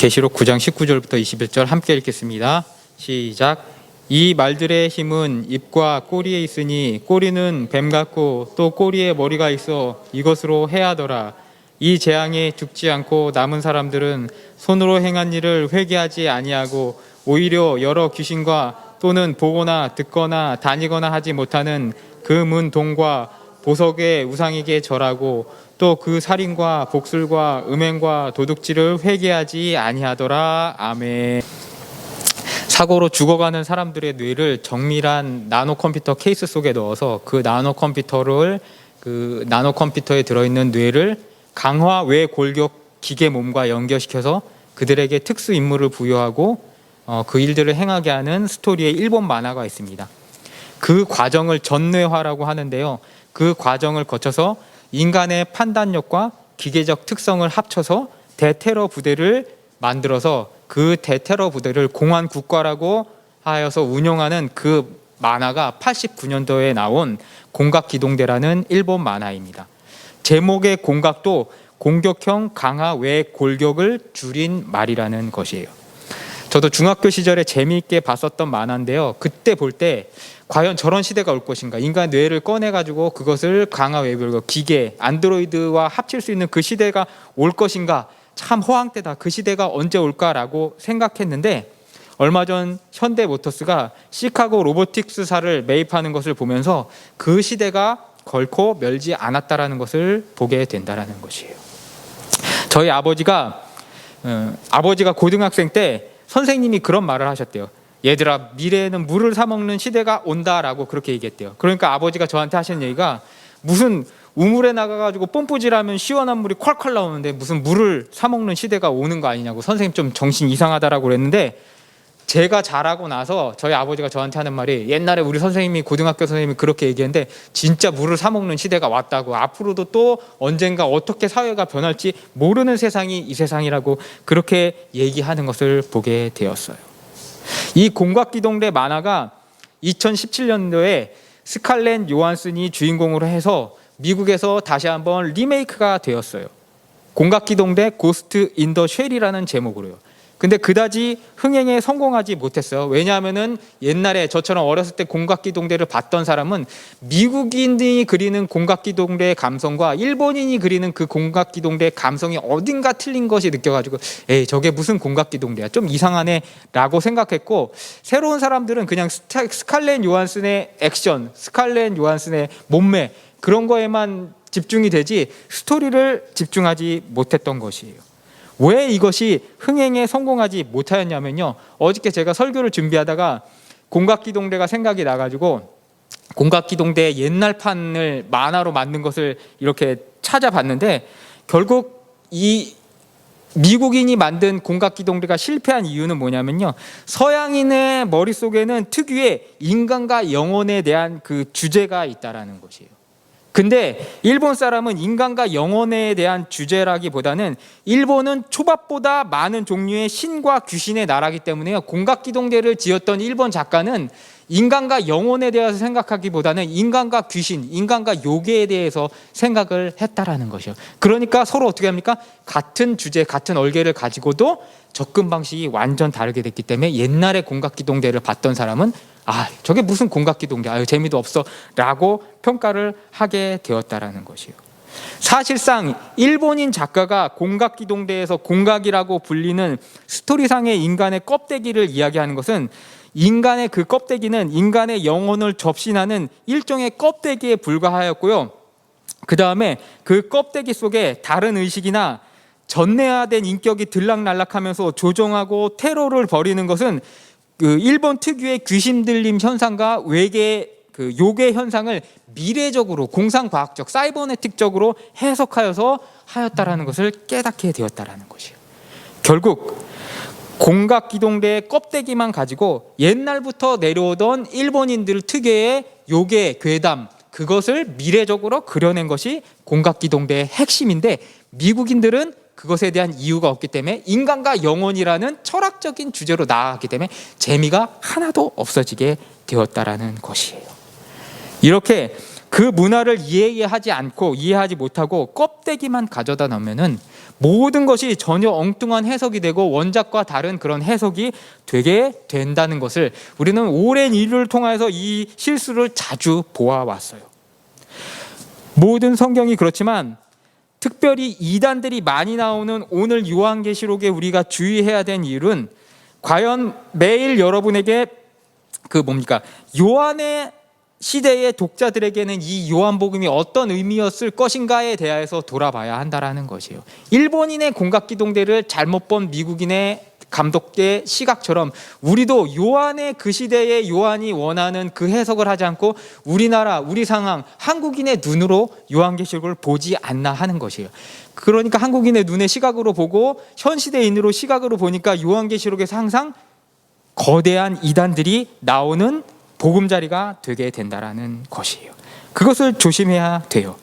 계시록 9장 19절부터 21절 함께 읽겠습니다. 시작. 이 말들의 힘은 입과 꼬리에 있으니 꼬리는 뱀 같고 또 꼬리에 머리가 있어 이것으로 해하더라. 이 재앙에 죽지 않고 남은 사람들은 손으로 행한 일을 회개하지 아니하고 오히려 여러 귀신과 또는 보거나 듣거나 다니거나 하지 못하는 그 문 동과 보석의 우상에게 절하고 또 그 살인과 복술과 음행과 도둑질을 회개하지 아니하더라. 아멘. 사고로 죽어가는 사람들의 뇌를 정밀한 나노 컴퓨터 케이스 속에 넣어서 그 나노 컴퓨터에 들어있는 뇌를 강화 외골격 기계 몸과 연결시켜서 그들에게 특수 임무를 부여하고 그 일들을 행하게 하는 스토리의 일본 만화가 있습니다. 그 과정을 전뇌화라고 하는데요. 그 과정을 거쳐서 인간의 판단력과 기계적 특성을 합쳐서 대테러 부대를 만들어서 그 대테러 부대를 공안 국가라고 하여서 운영하는 그 만화가 89년도에 나온 공각기동대라는 일본 만화입니다. 제목의 공각도 공격형 강화 외골격을 줄인 말이라는 것이에요. 저도 중학교 시절에 재미있게 봤었던 만화인데요. 그때 볼 때 과연 저런 시대가 올 것인가, 인간 뇌를 꺼내가지고 그것을 강화 외골격 기계 안드로이드와 합칠 수 있는 그 시대가 올 것인가, 참 허황되다, 그 시대가 언제 올까라고 생각했는데 얼마 전 현대모터스가 시카고 로보틱스사를 매입하는 것을 보면서 그 시대가 결코 멀지 않았다라는 것을 보게 된다라는 것이에요. 저희 아버지가 고등학생 때 선생님이 그런 말을 하셨대요. 얘들아, 미래에는 물을 사 먹는 시대가 온다라고 그렇게 얘기했대요. 그러니까 아버지가 저한테 하시는 얘기가, 무슨 우물에 나가가지고 뽐뿌질하면 시원한 물이 콸콸 나오는데 무슨 물을 사 먹는 시대가 오는 거 아니냐고, 선생님 좀 정신 이상하다라고 그랬는데, 제가 자라고 나서 저희 아버지가 저한테 하는 말이, 옛날에 우리 선생님이, 고등학교 선생님이 그렇게 얘기했는데 진짜 물을 사 먹는 시대가 왔다고, 앞으로도 또 언젠가 어떻게 사회가 변할지 모르는 세상이 이 세상이라고 그렇게 얘기하는 것을 보게 되었어요. 이 공각기동대 만화가 2017년도에 스칼렛 요한슨이 주인공으로 해서 미국에서 다시 한번 리메이크가 되었어요. 공각기동대 고스트 인 더 쉘이라는 제목으로요. 근데 그다지 흥행에 성공하지 못했어요. 왜냐하면은 옛날에 저처럼 어렸을 때 공각기동대를 봤던 사람은 미국인이 그리는 공각기동대의 감성과 일본인이 그리는 그 공각기동대의 감성이 어딘가 틀린 것이 느껴가지고, 에이, 저게 무슨 공각기동대야, 좀 이상하네 라고 생각했고, 새로운 사람들은 그냥 스칼렛 요한슨의 액션, 스칼렛 요한슨의 몸매, 그런 거에만 집중이 되지 스토리를 집중하지 못했던 것이에요. 왜 이것이 흥행에 성공하지 못하였냐면요, 어저께 제가 설교를 준비하다가 공각기동대가 생각이 나가지고 공각기동대 옛날판을 만화로 만든 것을 이렇게 찾아봤는데, 결국 이 미국인이 만든 공각기동대가 실패한 이유는 뭐냐면요, 서양인의 머릿속에는 특유의 인간과 영혼에 대한 그 주제가 있다라는 것이에요. 근데 일본 사람은 인간과 영혼에 대한 주제라기보다는, 일본은 초밥보다 많은 종류의 신과 귀신의 나라이기 때문에요, 공각기동대를 지었던 일본 작가는 인간과 영혼에 대해서 생각하기보다는 인간과 귀신, 인간과 요괴에 대해서 생각을 했다라는 것이요. 그러니까 서로 어떻게 합니까? 같은 주제, 같은 얼개를 가지고도 접근 방식이 완전 다르게 됐기 때문에 옛날에 공각기동대를 봤던 사람은, 아, 저게 무슨 공각기동대, 아유, 재미도 없어 라고 평가를 하게 되었다라는 것이에요. 사실상 일본인 작가가 공각기동대에서 공각이라고 불리는 스토리상의 인간의 껍데기를 이야기하는 것은, 인간의 그 껍데기는 인간의 영혼을 접신하는 일종의 껍데기에 불과하였고요, 그 다음에 그 껍데기 속에 다른 의식이나 전내화된 인격이 들락날락하면서 조종하고 테러를 벌이는 것은 그 일본 특유의 귀신 들림 현상과 외계 그 요괴 현상을 미래적으로 공상과학적 사이버네틱적으로 해석하여서 하였다라는 것을 깨닫게 되었다라는 것이에요. 결국 공각기동대의 껍데기만 가지고 옛날부터 내려오던 일본인들 특유의 요괴, 괴담, 그것을 미래적으로 그려낸 것이 공각기동대의 핵심인데, 미국인들은 그것에 대한 이유가 없기 때문에 인간과 영혼이라는 철학적인 주제로 나아가기 때문에 재미가 하나도 없어지게 되었다라는 것이에요. 이렇게 그 문화를 이해하지 않고 이해하지 못하고 껍데기만 가져다 놓으면은 모든 것이 전혀 엉뚱한 해석이 되고 원작과 다른 그런 해석이 되게 된다는 것을 우리는 오랜 인류를 통해서 이 실수를 자주 보아왔어요. 모든 성경이 그렇지만 특별히 이단들이 많이 나오는 오늘 요한계시록에 우리가 주의해야 된 이유는 과연 매일 여러분에게 요한의 시대의 독자들에게는 이 요한복음이 어떤 의미였을 것인가에 대해서 돌아봐야 한다라는 것이에요. 일본인의 공각기동대를 잘못 본 미국인의 감독의 시각처럼 우리도 요한의 그 시대의 요한이 원하는 그 해석을 하지 않고 우리나라, 우리 상황, 한국인의 눈으로 요한계시록을 보지 않나 하는 것이에요. 그러니까 한국인의 눈의 시각으로 보고 현 시대인으로 시각으로 보니까 요한계시록에서 항상 거대한 이단들이 나오는 보금자리가 되게 된다라는 것이에요. 그것을 조심해야 돼요.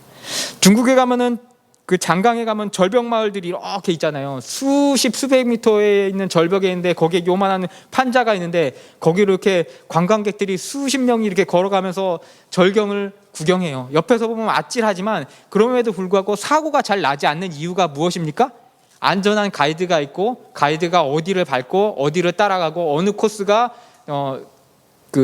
중국에 가면은 그 장강에 가면 절벽 마을들이 이렇게 있잖아요. 수백 미터에 있는 절벽에 있는데 거기에 요만한 판자가 있는데 거기로 이렇게 관광객들이 수십 명이 이렇게 걸어가면서 절경을 구경해요. 옆에서 보면 아찔하지만 그럼에도 불구하고 사고가 잘 나지 않는 이유가 무엇입니까? 안전한 가이드가 있고 가이드가 어디를 밟고 어디를 따라가고 어느 코스가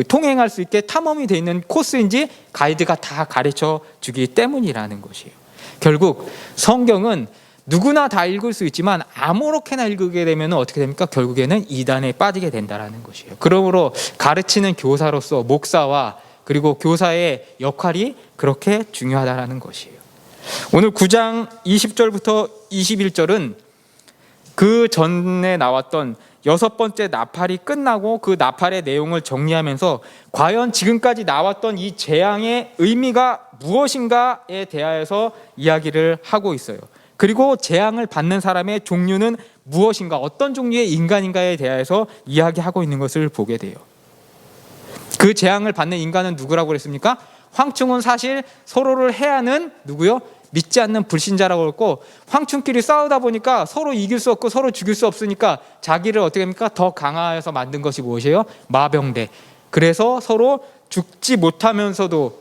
통행할 수 있게 탐험이 되어 있는 코스인지 가이드가 다 가르쳐 주기 때문이라는 것이에요. 결국 성경은 누구나 다 읽을 수 있지만 아무렇게나 읽게 되면 어떻게 됩니까? 결국에는 이단에 빠지게 된다는 것이에요. 그러므로 가르치는 교사로서 목사와 그리고 교사의 역할이 그렇게 중요하다는 것이에요. 오늘 9장 20절부터 21절은 그 전에 나왔던 6번째 나팔이 끝나고 그 나팔의 내용을 정리하면서 과연 지금까지 나왔던 이 재앙의 의미가 무엇인가에 대하여서 이야기를 하고 있어요. 그리고 재앙을 받는 사람의 종류는 무엇인가, 어떤 종류의 인간인가에 대하여서 이야기하고 있는 것을 보게 돼요. 그 재앙을 받는 인간은 누구라고 그랬습니까? 황충은 사실 서로를 해하는 누구요? 믿지 않는 불신자라고 했고, 황충끼리 싸우다 보니까 서로 이길 수 없고 서로 죽일 수 없으니까 자기를 어떻게 합니까? 더 강화해서 만든 것이 무엇이에요? 마병대. 그래서 서로 죽지 못하면서도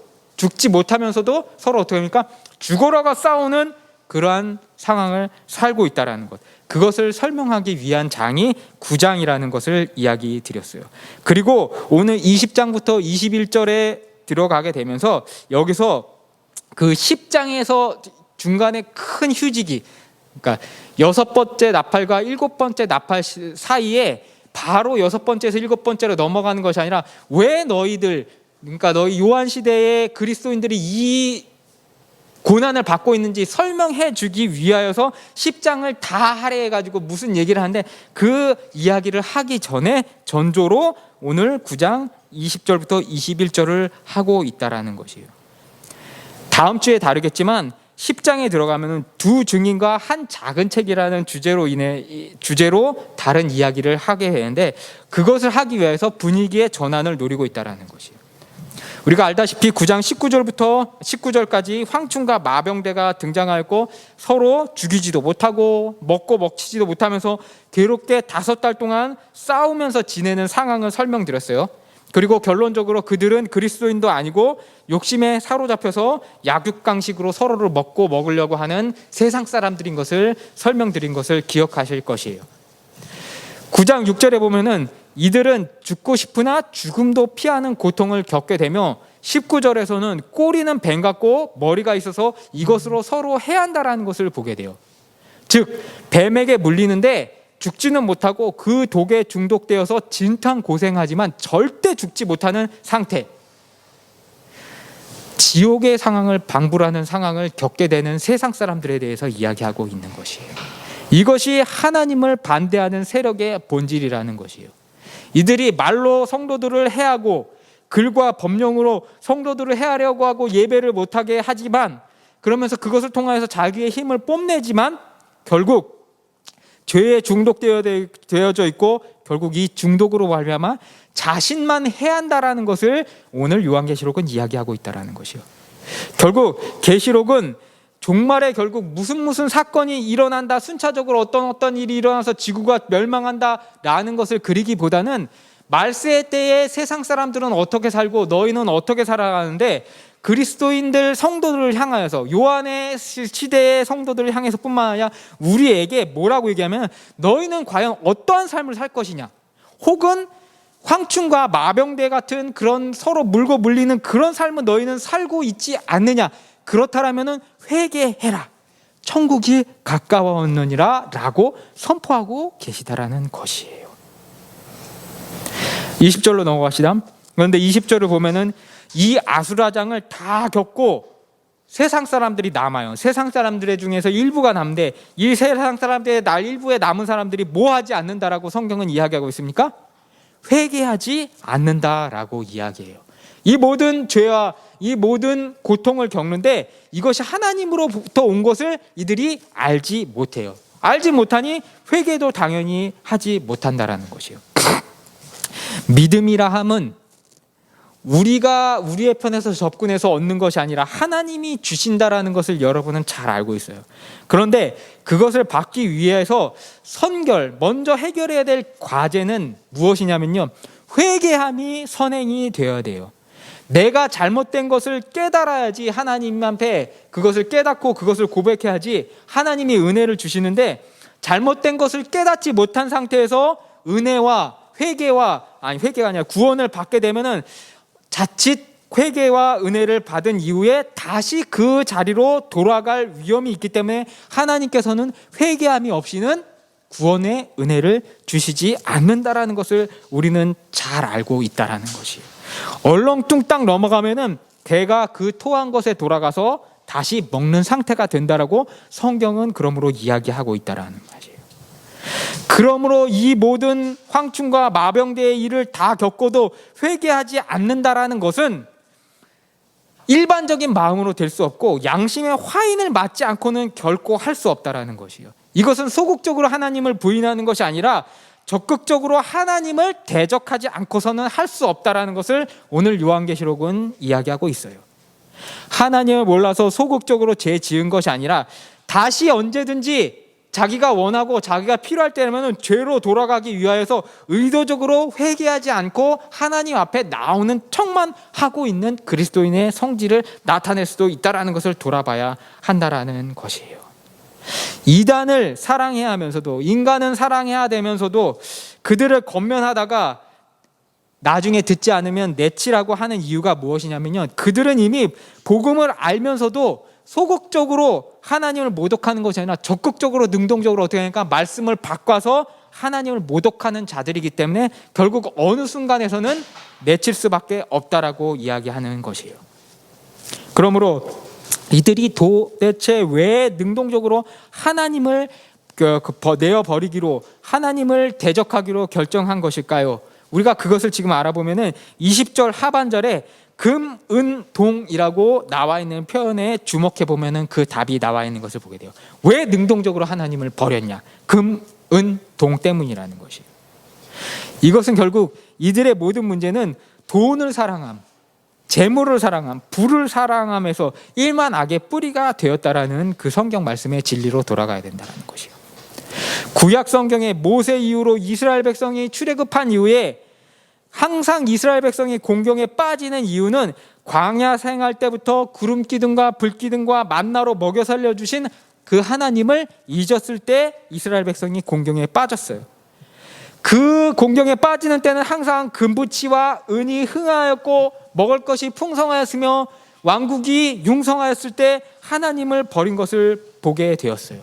서로 어떻게 합니까? 죽어라가 싸우는 그러한 상황을 살고 있다는 것, 그것을 설명하기 위한 장이 9장이라는 것을 이야기 드렸어요. 그리고 오늘 20장부터 21절에 들어가게 되면서 여기서 그 10장에서 중간에 큰 휴지기, 그러니까 6번째 나팔과 7번째 나팔 사이에 바로 6번째에서 7번째로 넘어가는 것이 아니라 왜 너희들, 그러니까 너희 요한 시대의 그리스도인들이 이 고난을 받고 있는지 설명해 주기 위하여서 10장을 다 할애해가지고 무슨 얘기를 하는데 그 이야기를 하기 전에 전조로 오늘 9장 20절부터 21절을 하고 있다라는 것이에요. 다음 주에 다루겠지만 10장에 들어가면 두 증인과 한 작은 책이라는 주제로 다른 이야기를 하게 되는데 그것을 하기 위해서 분위기의 전환을 노리고 있다는 것이에요. 우리가 알다시피 9장 19절부터 19절까지 황충과 마병대가 등장하였고 서로 죽이지도 못하고 먹고 먹히지도 못하면서 괴롭게 5달 동안 싸우면서 지내는 상황을 설명드렸어요. 그리고 결론적으로 그들은 그리스도인도 아니고 욕심에 사로잡혀서 약육강식으로 서로를 먹고 먹으려고 하는 세상 사람들인 것을 설명드린 것을 기억하실 것이에요. 9장 6절에 보면은 이들은 죽고 싶으나 죽음도 피하는 고통을 겪게 되며 19절에서는 꼬리는 뱀 같고 머리가 있어서 이것으로 서로 해한다라는 것을 보게 돼요. 즉 뱀에게 물리는데 죽지는 못하고 그 독에 중독되어서 진탕 고생하지만 절대 죽지 못하는 상태, 지옥의 상황을 방불하는 상황을 겪게 되는 세상 사람들에 대해서 이야기하고 있는 것이에요. 이것이 하나님을 반대하는 세력의 본질이라는 것이에요. 이들이 말로 성도들을 해하고 글과 법령으로 성도들을 해하려고 하고 예배를 못하게 하지만 그러면서 그것을 통해서 자기의 힘을 뽐내지만 결국 죄에 중독되어져 있고 결국 이 중독으로 말미암아 자신만 해한다라는 것을 오늘 요한계시록은 이야기하고 있다라는 것이요. 결국 계시록은 종말에 결국 무슨 사건이 일어난다, 순차적으로 어떤 일이 일어나서 지구가 멸망한다라는 것을 그리기보다는 말세 때에 세상 사람들은 어떻게 살고 너희는 어떻게 살아가는데, 그리스도인들 성도들을 향하여서, 요한의 시대의 성도들을 향해서 뿐만 아니라 우리에게 뭐라고 얘기하면, 너희는 과연 어떠한 삶을 살 것이냐, 혹은 황충과 마병대 같은 그런 서로 물고 물리는 그런 삶은 너희는 살고 있지 않느냐, 그렇다라면 회개해라, 천국이 가까웠느니라 라고 선포하고 계시다라는 것이에요. 20절로 넘어갑시다. 그런데 20절을 보면은 이 아수라장을 다 겪고 세상 사람들이 남아요. 세상 사람들 중에서 일부가 남는데, 이 세상 사람들의 일부에 남은 사람들이 뭐 하지 않는다라고 성경은 이야기하고 있습니까? 회개하지 않는다라고 이야기해요. 이 모든 죄와 이 모든 고통을 겪는데 이것이 하나님으로부터 온 것을 이들이 알지 못해요. 알지 못하니 회개도 당연히 하지 못한다라는 것이에요. 믿음이라 함은 우리가 우리의 편에서 접근해서 얻는 것이 아니라 하나님이 주신다라는 것을 여러분은 잘 알고 있어요. 그런데 그것을 받기 위해서 먼저 해결해야 될 과제는 무엇이냐면요, 회개함이 선행이 되어야 돼요. 내가 잘못된 것을 깨달아야지 하나님 앞에 그것을 깨닫고 그것을 고백해야지 하나님이 은혜를 주시는데, 잘못된 것을 깨닫지 못한 상태에서 은혜와 회개가 아니라 구원을 받게 되면은 자칫 회개와 은혜를 받은 이후에 다시 그 자리로 돌아갈 위험이 있기 때문에 하나님께서는 회개함이 없이는 구원의 은혜를 주시지 않는다라는 것을 우리는 잘 알고 있다라는 것이에요. 얼렁뚱땅 넘어가면은 개가 그 토한 것에 돌아가서 다시 먹는 상태가 된다라고 성경은 그러므로 이야기하고 있다라는 것이에요. 그러므로 이 모든 황충과 마병대의 일을 다 겪어도 회개하지 않는다라는 것은 일반적인 마음으로 될 수 없고 양심의 화인을 맞지 않고는 결코 할 수 없다라는 것이에요. 이것은 소극적으로 하나님을 부인하는 것이 아니라 적극적으로 하나님을 대적하지 않고서는 할 수 없다라는 것을 오늘 요한계시록은 이야기하고 있어요. 하나님을 몰라서 소극적으로 죄 지은 것이 아니라 다시 언제든지 자기가 원하고 자기가 필요할 때면 죄로 돌아가기 위하여서 의도적으로 회개하지 않고 하나님 앞에 나오는 척만 하고 있는 그리스도인의 성질을 나타낼 수도 있다는 것을 돌아봐야 한다라는 것이에요. 이단을 사랑해야 하면서도, 인간은 사랑해야 되면서도 그들을 권면하다가 나중에 듣지 않으면 내치라고 하는 이유가 무엇이냐면요, 그들은 이미 복음을 알면서도 소극적으로 하나님을 모독하는 것이 아니라 적극적으로 능동적으로 어떻게 하니까 말씀을 바꿔서 하나님을 모독하는 자들이기 때문에 결국 어느 순간에서는 내칠 수밖에 없다라고 이야기하는 것이에요. 그러므로 이들이 도대체 왜 능동적으로 하나님을 내어버리기로, 하나님을 대적하기로 결정한 것일까요? 우리가 그것을 지금 알아보면은 20절 하반절에 금, 은, 동이라고 나와 있는 표현에 주목해 보면은 그 답이 나와 있는 것을 보게 돼요. 왜 능동적으로 하나님을 버렸냐? 금, 은, 동 때문이라는 것이에요. 이것은 결국 이들의 모든 문제는 돈을 사랑함, 재물을 사랑함, 부를 사랑함에서 일만 악의 뿌리가 되었다라는 그 성경 말씀의 진리로 돌아가야 된다는 것이에요. 구약 성경에 모세 이후로 이스라엘 백성이 출애굽한 이후에 항상 이스라엘 백성이 공경에 빠지는 이유는 광야 생활 때부터 구름 기둥과 불 기둥과 만나로 먹여 살려주신 그 하나님을 잊었을 때 이스라엘 백성이 공경에 빠졌어요. 그 공경에 빠지는 때는 항상 금부치와 은이 흥하였고 먹을 것이 풍성하였으며 왕국이 융성하였을 때 하나님을 버린 것을 보게 되었어요.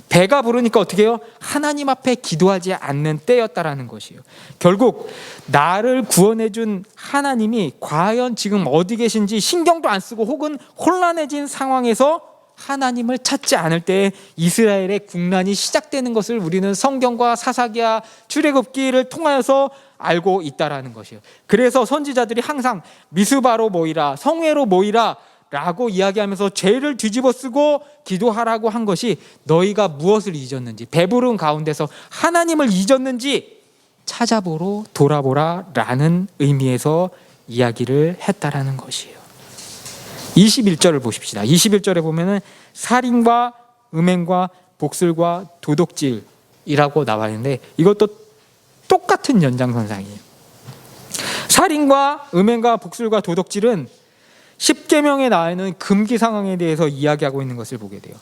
배가 부르니까 어떻게 해요? 하나님 앞에 기도하지 않는 때였다라는 것이에요. 결국 나를 구원해 준 하나님이 과연 지금 어디 계신지 신경도 안 쓰고 혹은 혼란해진 상황에서 하나님을 찾지 않을 때 이스라엘의 국난이 시작되는 것을 우리는 성경과 사사기와 출애굽기를 통하여서 알고 있다라는 것이에요. 그래서 선지자들이 항상 미스바로 모이라, 성회로 모이라 라고 이야기하면서 죄를 뒤집어 쓰고 기도하라고 한 것이 너희가 무엇을 잊었는지, 배부른 가운데서 하나님을 잊었는지 찾아보러 돌아보라 라는 의미에서 이야기를 했다라는 것이에요. 21절을 보십시다. 21절에 보면은 살인과 음행과 복술과 도둑질이라고 나와 있는데 이것도 똑같은 연장선상이에요. 살인과 음행과 복술과 도덕질은 십계명에 나와 있는 금기 상황에 대해서 이야기하고 있는 것을 보게 돼요.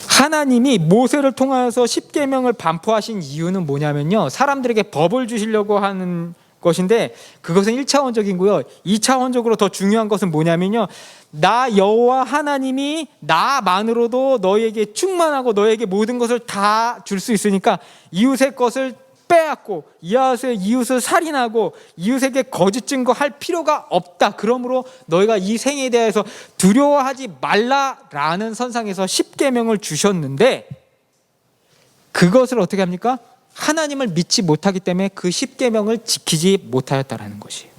하나님이 모세를 통하여서 십계명을 반포하신 이유는 뭐냐면요, 사람들에게 법을 주시려고 하는 것인데 그것은 1차원적이고요. 2차원적으로 더 중요한 것은 뭐냐면요, 나 여호와 하나님이 나만으로도 너에게 충만하고 너에게 모든 것을 다 줄 수 있으니까 이웃의 것을 빼앗고 이웃을 살인하고 이웃에게 거짓 증거할 필요가 없다. 그러므로 너희가 이 생에 대해서 두려워하지 말라라는 선상에서 십계명을 주셨는데, 그것을 어떻게 합니까? 하나님을 믿지 못하기 때문에 그 십계명을 지키지 못하였다라는 것이에요.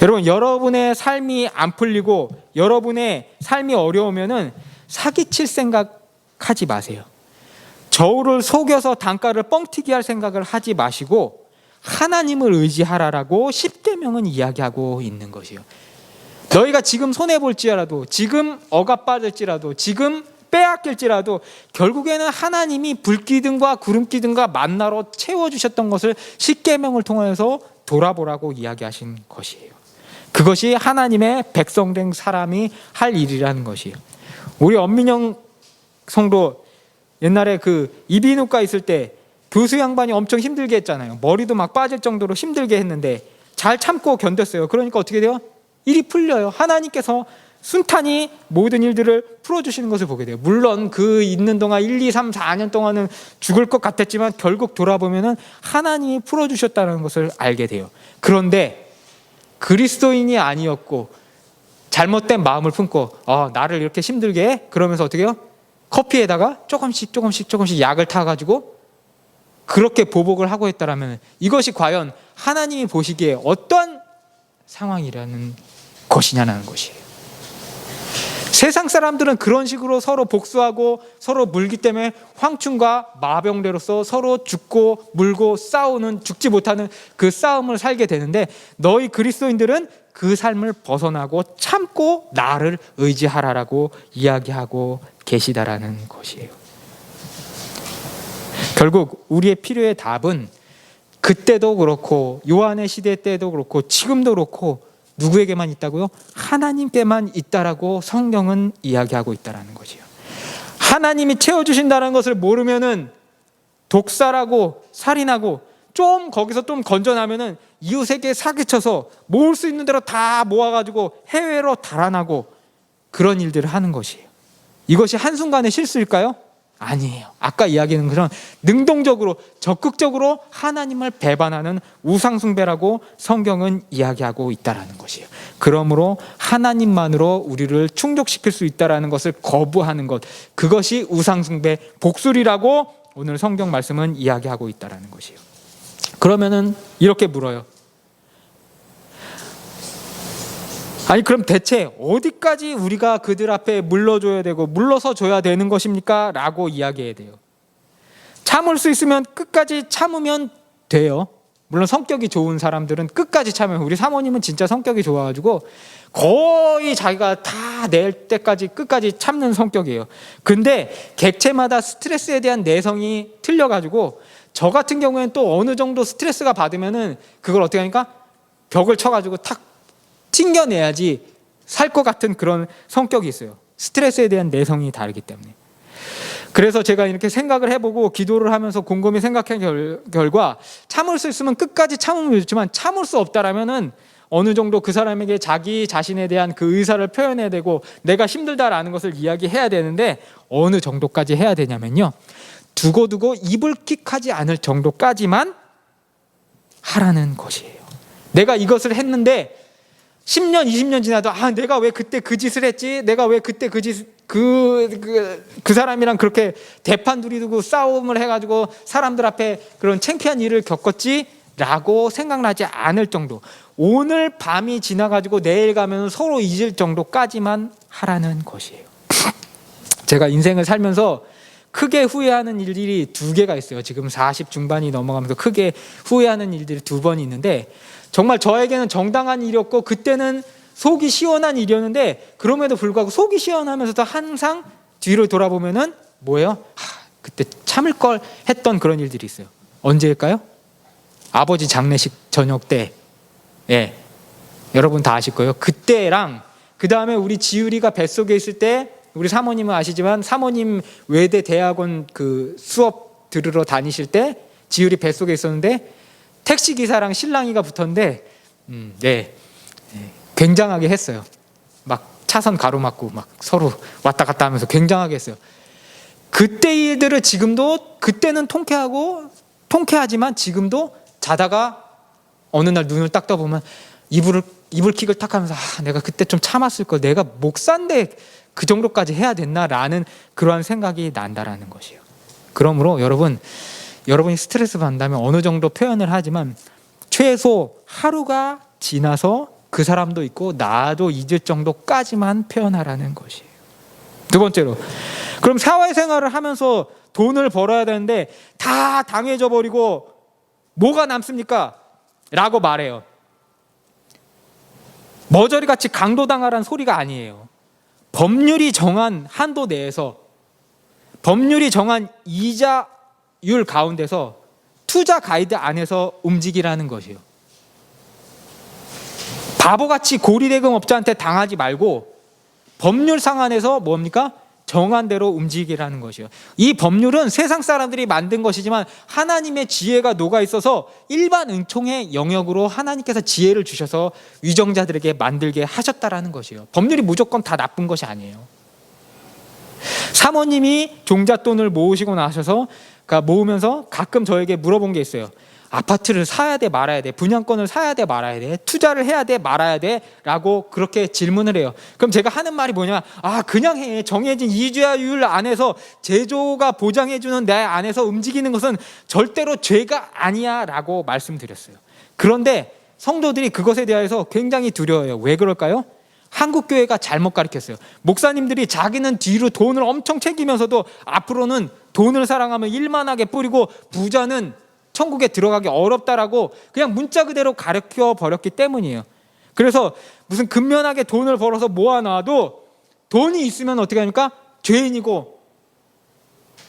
여러분, 여러분의 삶이 안 풀리고 여러분의 삶이 어려우면은 사기칠 생각하지 마세요. 저울을 속여서 단가를 뻥튀기 할 생각을 하지 마시고 하나님을 의지하라라고 십계명은 이야기하고 있는 것이에요. 너희가 지금 손해볼지라도, 지금 억압받을지라도, 지금 빼앗길지라도 결국에는 하나님이 불기둥과 구름기둥과 만나로 채워주셨던 것을 십계명을 통해서 돌아보라고 이야기하신 것이에요. 그것이 하나님의 백성된 사람이 할 일이라는 것이에요. 우리 엄민영 성도 옛날에 그 이비인후과 있을 때 교수 양반이 엄청 힘들게 했잖아요. 머리도 막 빠질 정도로 힘들게 했는데 잘 참고 견뎠어요. 그러니까 어떻게 돼요? 일이 풀려요. 하나님께서 순탄히 모든 일들을 풀어주시는 것을 보게 돼요. 물론 그 있는 동안 1, 2, 3, 4년 동안은 죽을 것 같았지만 결국 돌아보면은 하나님이 풀어주셨다는 것을 알게 돼요. 그런데 그리스도인이 아니었고 잘못된 마음을 품고 나를 이렇게 힘들게 해? 그러면서 어떻게 해요? 커피에다가 조금씩 약을 타가지고 그렇게 보복을 하고 있다라면 이것이 과연 하나님이 보시기에 어떤 상황이라는 것이냐는 것이에요. 세상 사람들은 그런 식으로 서로 복수하고 서로 물기 때문에 황충과 마병대로서 서로 죽고 물고 싸우는, 죽지 못하는 그 싸움을 살게 되는데, 너희 그리스도인들은 그 삶을 벗어나고 참고 나를 의지하라라고 이야기하고 계시다라는 것이에요. 결국 우리의 필요의 답은 그때도 그렇고 요한의 시대 때도 그렇고 지금도 그렇고 누구에게만 있다고요? 하나님께만 있다라고 성경은 이야기하고 있다라는 것이에요. 하나님이 채워주신다는 것을 모르면은 독살하고 살인하고 좀 거기서 좀 건져나면은 이웃에게 사기쳐서 모을 수 있는 대로 다 모아가지고 해외로 달아나고 그런 일들을 하는 것이에요. 이것이 한순간의 실수일까요? 아니에요. 아까 이야기하는 것처럼 능동적으로 적극적으로 하나님을 배반하는 우상숭배라고 성경은 이야기하고 있다라는 것이에요. 그러므로 하나님만으로 우리를 충족시킬 수 있다라는 것을 거부하는 것, 그것이 우상숭배, 복술이라고 오늘 성경 말씀은 이야기하고 있다라는 것이에요. 그러면은 이렇게 물어요. 아니 그럼 대체 어디까지 우리가 그들 앞에 물러줘야 되고 물러서 줘야 되는 것입니까? 라고 이야기해야 돼요. 참을 수 있으면 끝까지 참으면 돼요. 물론 성격이 좋은 사람들은 끝까지 참으면, 우리 사모님은 진짜 성격이 좋아가지고 거의 자기가 다 낼 때까지 끝까지 참는 성격이에요. 근데 객체마다 스트레스에 대한 내성이 틀려가지고 저 같은 경우에는 또 어느 정도 스트레스가 받으면은 그걸 어떻게 하니까 벽을 쳐가지고 탁 튕겨내야지 살 것 같은 그런 성격이 있어요. 스트레스에 대한 내성이 다르기 때문에. 그래서 제가 이렇게 생각을 해보고 기도를 하면서 곰곰이 생각한 결과 참을 수 있으면 끝까지 참으면 좋지만 참을 수 없다라면은 어느 정도 그 사람에게 자기 자신에 대한 그 의사를 표현해야 되고 내가 힘들다라는 것을 이야기해야 되는데 어느 정도까지 해야 되냐면요, 두고두고 입을 킥하지 않을 정도까지만 하라는 것이에요. 내가 이것을 했는데 10년, 20년 지나도 내가 왜 그때 그 짓을 했지? 내가 왜 그때 그 사람이랑 그렇게 대판 두고 싸움을 해가지고 사람들 앞에 그런 창피한 일을 겪었지? 라고 생각나지 않을 정도, 오늘 밤이 지나가지고 내일 가면 서로 잊을 정도까지만 하라는 것이에요. 제가 인생을 살면서 크게 후회하는 일들이 2개가 있어요. 지금 40 중반이 넘어가면서 크게 후회하는 일들이 2번 있는데 정말 저에게는 정당한 일이었고 그때는 속이 시원한 일이었는데 그럼에도 불구하고 속이 시원하면서도 항상 뒤로 돌아보면은 뭐예요? 그때 참을 걸 했던 그런 일들이 있어요. 언제일까요? 아버지 장례식 저녁 때 예, 여러분 다 아실 거예요. 그때랑 그 다음에 우리 지율이가 뱃속에 있을 때, 우리 사모님은 아시지만 사모님 외대 대학원 그 수업 들으러 다니실 때 지율이 뱃속에 있었는데 택시 기사랑 신랑이가 붙었는데 네, 굉장하게 했어요. 막 차선 가로막고 막 서로 왔다 갔다 하면서 굉장하게 했어요. 그때 일들을 지금도, 그때는 통쾌하지만 지금도 자다가 어느 날 눈을 딱 떠보면 이불킥을 탁 하면서 내가 그때 좀 참았을 걸, 내가 목사인데 그 정도까지 해야 됐나라는 그러한 생각이 난다라는 것이에요. 그러므로 여러분이 스트레스 받는다면 어느 정도 표현을 하지만 최소 하루가 지나서 그 사람도 있고 나도 잊을 정도까지만 표현하라는 것이에요. 두 번째로, 그럼 사회생활을 하면서 돈을 벌어야 되는데 다 당해져 버리고 뭐가 남습니까? 라고 말해요. 머저리같이 강도당하라는 소리가 아니에요. 법률이 정한 한도 내에서, 법률이 정한 이자율 가운데서 투자 가이드 안에서 움직이라는 것이에요. 바보같이 고리대금업자한테 당하지 말고 법률상 안에서 뭡니까? 정한 대로 움직이라는 것이요. 이 법률은 세상 사람들이 만든 것이지만 하나님의 지혜가 녹아 있어서 일반 은총의 영역으로 하나님께서 지혜를 주셔서 위정자들에게 만들게 하셨다라는 것이에요. 법률이 무조건 다 나쁜 것이 아니에요. 사모님이 종잣돈을 모으시고 나셔서 모으면서 가끔 저에게 물어본 게 있어요. 아파트를 사야 돼 말아야 돼, 분양권을 사야 돼 말아야 돼, 투자를 해야 돼 말아야 돼 라고 그렇게 질문을 해요. 그럼 제가 하는 말이 뭐냐, 그냥 해. 정해진 이자율 안에서, 제조가 보장해주는 내 안에서 움직이는 것은 절대로 죄가 아니야 라고 말씀드렸어요. 그런데 성도들이 그것에 대해서 굉장히 두려워요. 왜 그럴까요? 한국교회가 잘못 가르쳤어요. 목사님들이 자기는 뒤로 돈을 엄청 챙기면서도 앞으로는 돈을 사랑하면 일만하게 뿌리고 부자는 천국에 들어가기 어렵다라고 그냥 문자 그대로 가르쳐 버렸기 때문이에요. 그래서 무슨 근면하게 돈을 벌어서 모아놔도 돈이 있으면 어떻게 하니까 죄인이고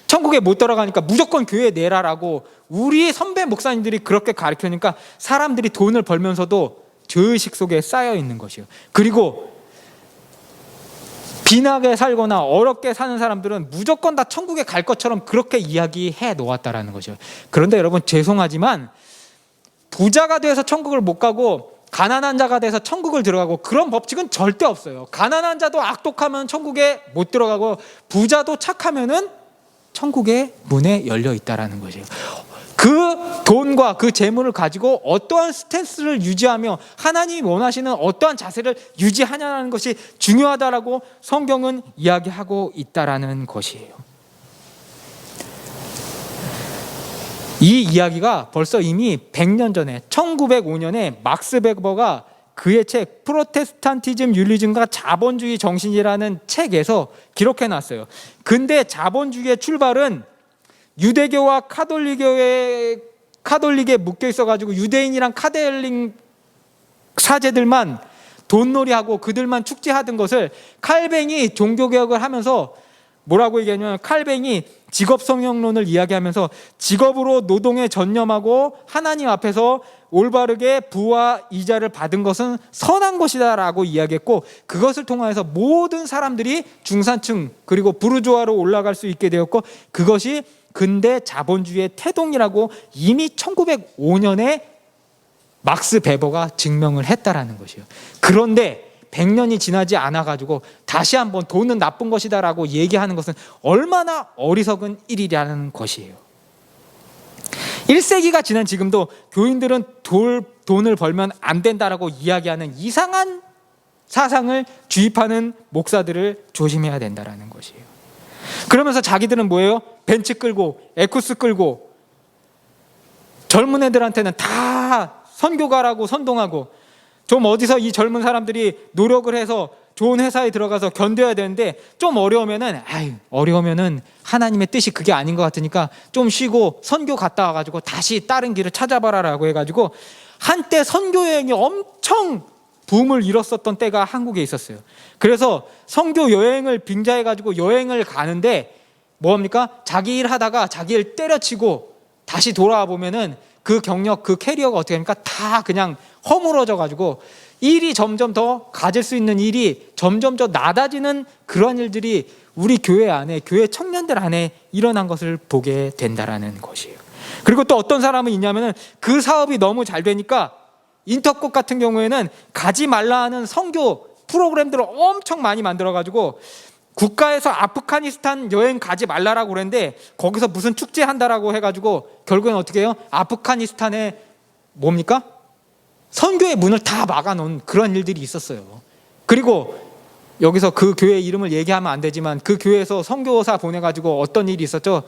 천국에 못 들어가니까 무조건 교회에 내라라고 우리 선배 목사님들이 그렇게 가르치니까 사람들이 돈을 벌면서도 죄의식 속에 쌓여 있는 것이에요. 그리고 빈하게 살거나 어렵게 사는 사람들은 무조건 다 천국에 갈 것처럼 그렇게 이야기해 놓았다라는 거죠. 그런데 여러분, 죄송하지만 부자가 돼서 천국을 못 가고 가난한 자가 돼서 천국을 들어가고 그런 법칙은 절대 없어요. 가난한 자도 악독하면 천국에 못 들어가고 부자도 착하면은 천국의 문에 열려 있다라는 것이에요. 그 돈과 그 재물을 가지고 어떠한 스탠스를 유지하며 하나님이 원하시는 어떠한 자세를 유지하냐는 것이 중요하다라고 성경은 이야기하고 있다라는 것이에요. 이 이야기가 벌써 이미 100년 전에 1905년에 막스 베버가 그의 책 프로테스탄티즘 윤리즘과 자본주의 정신이라는 책에서 기록해 놨어요. 근데 자본주의의 출발은 유대교와 카톨릭에 묶여 있어가지고 유대인이랑 카톨릭 사제들만 돈놀이하고 그들만 축제하던 것을 칼뱅이 종교개혁을 하면서 뭐라고 얘기하냐면, 칼뱅이 직업성형론을 이야기하면서 직업으로 노동에 전념하고 하나님 앞에서 올바르게 부와 이자를 받은 것은 선한 것이다 라고 이야기했고, 그것을 통해서 모든 사람들이 중산층 그리고 부르주아로 올라갈 수 있게 되었고, 그것이 근대 자본주의의 태동이라고 이미 1905년에 막스 베버가 증명을 했다라는 것이에요. 그런데 100년이 지나지 않아가지고 다시 한번 돈은 나쁜 것이다 라고 얘기하는 것은 얼마나 어리석은 일이라는 것이에요. 1세기가 지난 지금도 교인들은 돈을 벌면 안 된다라고 이야기하는 이상한 사상을 주입하는 목사들을 조심해야 된다라는 것이에요. 그러면서 자기들은 뭐예요? 벤츠 끌고 에쿠스 끌고 젊은 애들한테는 다 선교가라고 선동하고, 좀 어디서 이 젊은 사람들이 노력을 해서 좋은 회사에 들어가서 견뎌야 되는데 좀 어려우면은 하나님의 뜻이 그게 아닌 것 같으니까 좀 쉬고 선교 갔다 와가지고 다시 다른 길을 찾아봐라라고 해가지고 한때 선교 여행이 엄청 붐을 일었었던 때가 한국에 있었어요. 그래서 선교 여행을 빙자해가지고 여행을 가는데 뭐합니까? 자기 일 하다가 자기 일 때려치고 다시 돌아와 보면은 그 경력, 그 캐리어가 어떻게 합니까? 다 그냥 허물어져 가지고 일이 점점 더 가질 수 있는 일이 점점 더 낮아지는 그런 일들이 우리 교회 안에, 교회 청년들 안에 일어난 것을 보게 된다라는 것이에요. 그리고 또 어떤 사람은 있냐면은 그 사업이 너무 잘 되니까 인터콕 같은 경우에는 가지 말라 하는 선교 프로그램들을 엄청 많이 만들어 가지고 국가에서 아프가니스탄 여행 가지 말라라고 그랬는데 거기서 무슨 축제 한다라고 해가지고 결국엔 어떻게 해요? 아프가니스탄에 뭡니까? 선교의 문을 다 막아놓은 그런 일들이 있었어요. 그리고 여기서 그 교회 이름을 얘기하면 안 되지만 그 교회에서 선교사 보내가지고 어떤 일이 있었죠?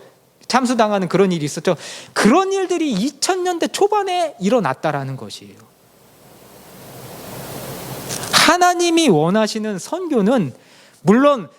참수당하는 그런 일이 있었죠. 그런 일들이 2000년대 초반에 일어났다라는 것이에요. 하나님이 원하시는 선교는 물론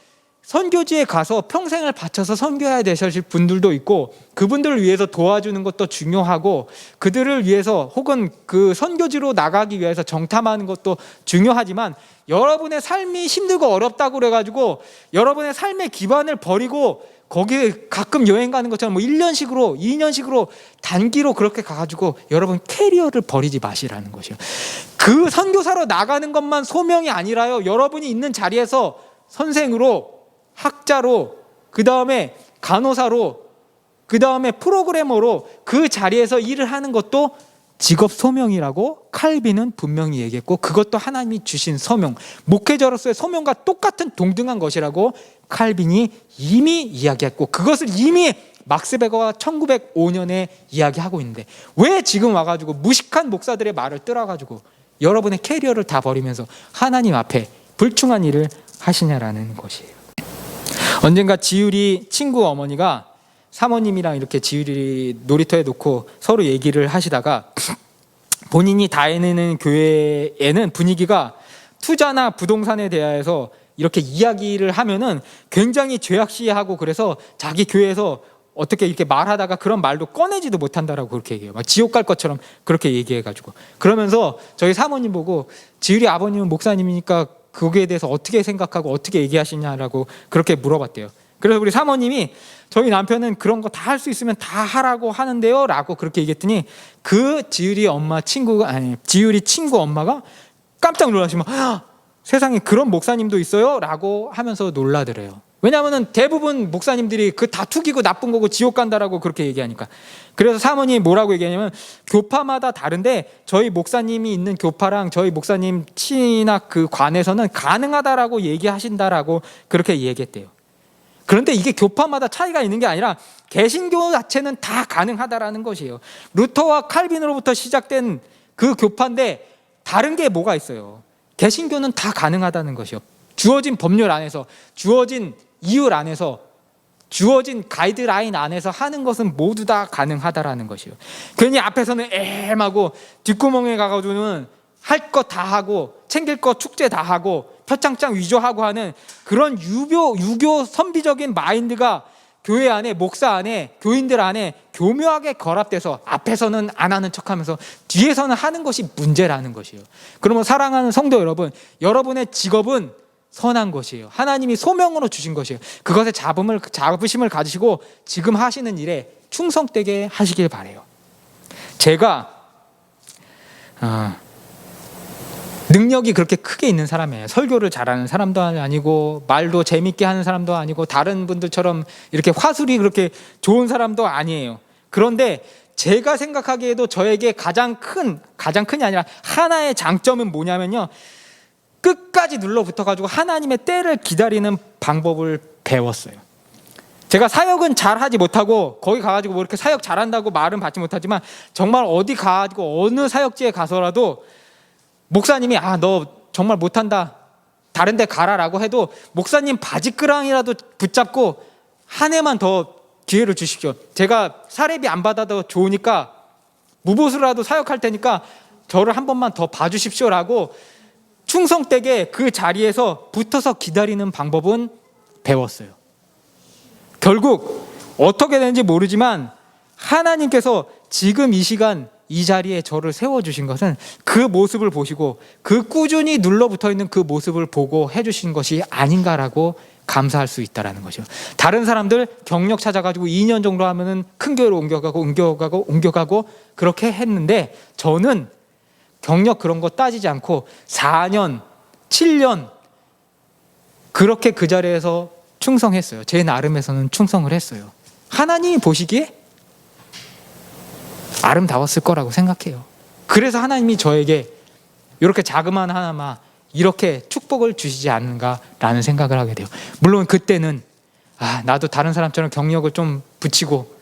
선교지에 가서 평생을 바쳐서 선교해야 되실 분들도 있고 그분들을 위해서 도와주는 것도 중요하고 그들을 위해서 혹은 그 선교지로 나가기 위해서 정탐하는 것도 중요하지만 여러분의 삶이 힘들고 어렵다고 그래가지고 여러분의 삶의 기반을 버리고 거기에 가끔 여행 가는 것처럼 뭐 1년씩으로 2년씩으로 단기로 그렇게 가가지고 여러분 캐리어를 버리지 마시라는 것이요. 그 선교사로 나가는 것만 소명이 아니라요, 여러분이 있는 자리에서 선생으로, 학자로, 그 다음에 간호사로, 그 다음에 프로그래머로 그 자리에서 일을 하는 것도 직업 소명이라고 칼빈은 분명히 얘기했고 그것도 하나님이 주신 소명, 목회자로서의 소명과 똑같은 동등한 것이라고 칼빈이 이미 이야기했고 그것을 이미 막스 베거가 1905년에 이야기하고 있는데 왜 지금 와가지고 무식한 목사들의 말을 들어가지고 여러분의 캐리어를 다 버리면서 하나님 앞에 불충한 일을 하시냐라는 것이에요. 언젠가 지율이 친구 어머니가 사모님이랑 이렇게 지율이 놀이터에 놓고 서로 얘기를 하시다가 본인이 다니는 교회에는 분위기가 투자나 부동산에 대해서 이렇게 이야기를 하면은 굉장히 죄악시하고 그래서 자기 교회에서 어떻게 이렇게 말하다가 그런 말도 꺼내지도 못한다라고 그렇게 얘기해요. 막 지옥 갈 것처럼 그렇게 얘기해가지고 그러면서 저희 사모님 보고 지율이 아버님은 목사님이니까 거기에 대해서 어떻게 생각하고 어떻게 얘기하시냐라고 그렇게 물어봤대요. 그래서 우리 사모님이 저희 남편은 그런 거 다 할 수 있으면 다 하라고 하는데요 라고 그렇게 얘기했더니 그 지율이 친구 엄마가 깜짝 놀라시면 세상에 그런 목사님도 있어요? 라고 하면서 놀라더래요. 왜냐하면 대부분 목사님들이 그 다 투기고 나쁜 거고 지옥 간다라고 그렇게 얘기하니까. 그래서 사모님이 뭐라고 얘기하냐면 교파마다 다른데 저희 목사님이 있는 교파랑 저희 목사님 친학 그 관에서는 가능하다라고 얘기하신다라고 그렇게 얘기했대요. 그런데 이게 교파마다 차이가 있는 게 아니라 개신교 자체는 다 가능하다라는 것이에요. 루터와 칼빈으로부터 시작된 그 교파인데 다른 게 뭐가 있어요? 개신교는 다 가능하다는 것이요. 주어진 법률 안에서, 주어진 이율 안에서, 주어진 가이드라인 안에서 하는 것은 모두 다 가능하다라는 것이요. 괜히 앞에서는 애매하고 뒷구멍에 가가지고는 할 거 다 하고 챙길 거 축제 다 하고 표창장 위조하고 하는 그런 유교 선비적인 마인드가 교회 안에, 목사 안에, 교인들 안에 교묘하게 결합돼서 앞에서는 안 하는 척하면서 뒤에서는 하는 것이 문제라는 것이에요. 그러면 사랑하는 성도 여러분, 여러분의 직업은 선한 것이에요. 하나님이 소명으로 주신 것이에요. 그것에 자부심을 가지시고 지금 하시는 일에 충성되게 하시길 바라요. 제가 능력이 그렇게 크게 있는 사람이에요. 설교를 잘하는 사람도 아니고 말도 재밌게 하는 사람도 아니고 다른 분들처럼 이렇게 화술이 그렇게 좋은 사람도 아니에요. 그런데 제가 생각하기에도 저에게 가장 큰이 아니라 하나의 장점은 뭐냐면요, 끝까지 눌러붙어가지고 하나님의 때를 기다리는 방법을 배웠어요. 제가 사역은 잘하지 못하고 거기 가가지고 뭐 이렇게 사역 잘한다고 말은 받지 못하지만 정말 어디 가가지고 어느 사역지에 가서라도 목사님이 너 정말 못한다, 다른 데 가라라고 해도 목사님 바지끄랑이라도 붙잡고 한 해만 더 기회를 주십시오. 제가 사례비 안 받아도 좋으니까 무보수라도 사역할 테니까 저를 한 번만 더 봐주십시오라고 충성되게 그 자리에서 붙어서 기다리는 방법은 배웠어요. 결국 어떻게 되는지 모르지만 하나님께서 지금 이 시간 이 자리에 저를 세워주신 것은 그 모습을 보시고 그 꾸준히 눌러붙어 있는 그 모습을 보고 해주신 것이 아닌가라고 감사할 수 있다는 것이죠. 다른 사람들 경력 찾아가지고 2년 정도 하면은 큰 교회로 옮겨가고 그렇게 했는데 저는 경력 그런 거 따지지 않고 4년, 7년 그렇게 그 자리에서 충성했어요. 제 나름에서는 충성을 했어요. 하나님이 보시기에 아름다웠을 거라고 생각해요. 그래서 하나님이 저에게 이렇게 자그마한 하나마 이렇게 축복을 주시지 않는가라는 생각을 하게 돼요. 물론 그때는 나도 다른 사람처럼 경력을 좀 붙이고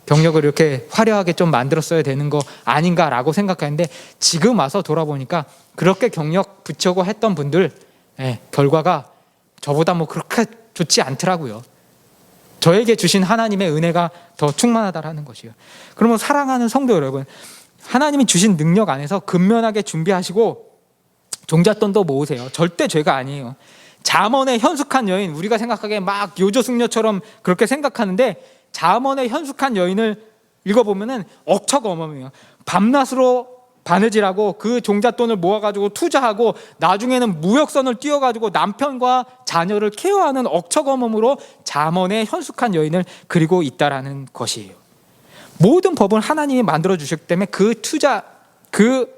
경력을 이렇게 화려하게 좀 만들었어야 되는 거 아닌가라고 생각하는데 지금 와서 돌아보니까 그렇게 경력 붙이고 했던 분들 결과가 저보다 뭐 그렇게 좋지 않더라고요. 저에게 주신 하나님의 은혜가 더 충만하다라는 것이에요. 그러면 사랑하는 성도 여러분, 하나님이 주신 능력 안에서 근면하게 준비하시고 종잣돈도 모으세요. 절대 죄가 아니에요. 잠언의 현숙한 여인, 우리가 생각하기에 막 요조숙녀처럼 그렇게 생각하는데 잠언의 현숙한 여인을 읽어보면은 억처가 어마어마해요. 밤낮으로 바느질하고 그 종잣돈을 모아가지고 투자하고 나중에는 무역선을 띄워가지고 남편과 자녀를 케어하는 억처검음으로 잠언의 현숙한 여인을 그리고 있다라는 것이에요. 모든 법은 하나님이 만들어 주셨기 때문에 그 투자, 그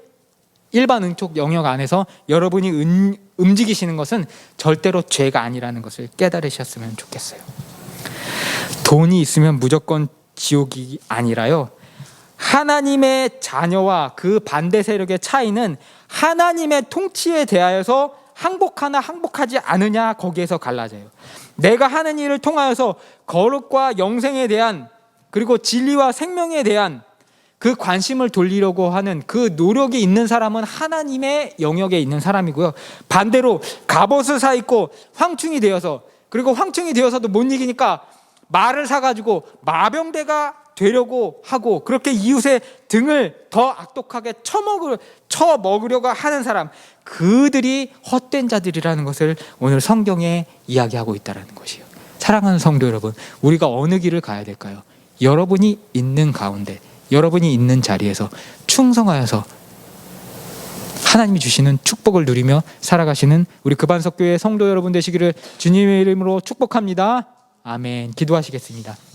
일반 은촉 영역 안에서 여러분이 움직이시는 것은 절대로 죄가 아니라는 것을 깨달으셨으면 좋겠어요. 돈이 있으면 무조건 지옥이 아니라요, 하나님의 자녀와 그 반대 세력의 차이는 하나님의 통치에 대하여서 항복하나 항복하지 않으냐, 거기에서 갈라져요. 내가 하는 일을 통하여서 거룩과 영생에 대한, 그리고 진리와 생명에 대한 그 관심을 돌리려고 하는 그 노력이 있는 사람은 하나님의 영역에 있는 사람이고요, 반대로 갑옷을 사 입고 황충이 되어서, 그리고 황충이 되어서도 못 이기니까 말을 사가지고 마병대가 되려고 하고 그렇게 이웃의 등을 더 악독하게 쳐먹으려고 하는 사람, 그들이 헛된 자들이라는 것을 오늘 성경에 이야기하고 있다는 것이에요. 사랑하는 성도 여러분, 우리가 어느 길을 가야 될까요? 여러분이 있는 가운데, 여러분이 있는 자리에서 충성하여서 하나님이 주시는 축복을 누리며 살아가시는 우리 급안석교회 성도 여러분 되시기를 주님의 이름으로 축복합니다. 아멘. 기도하시겠습니다.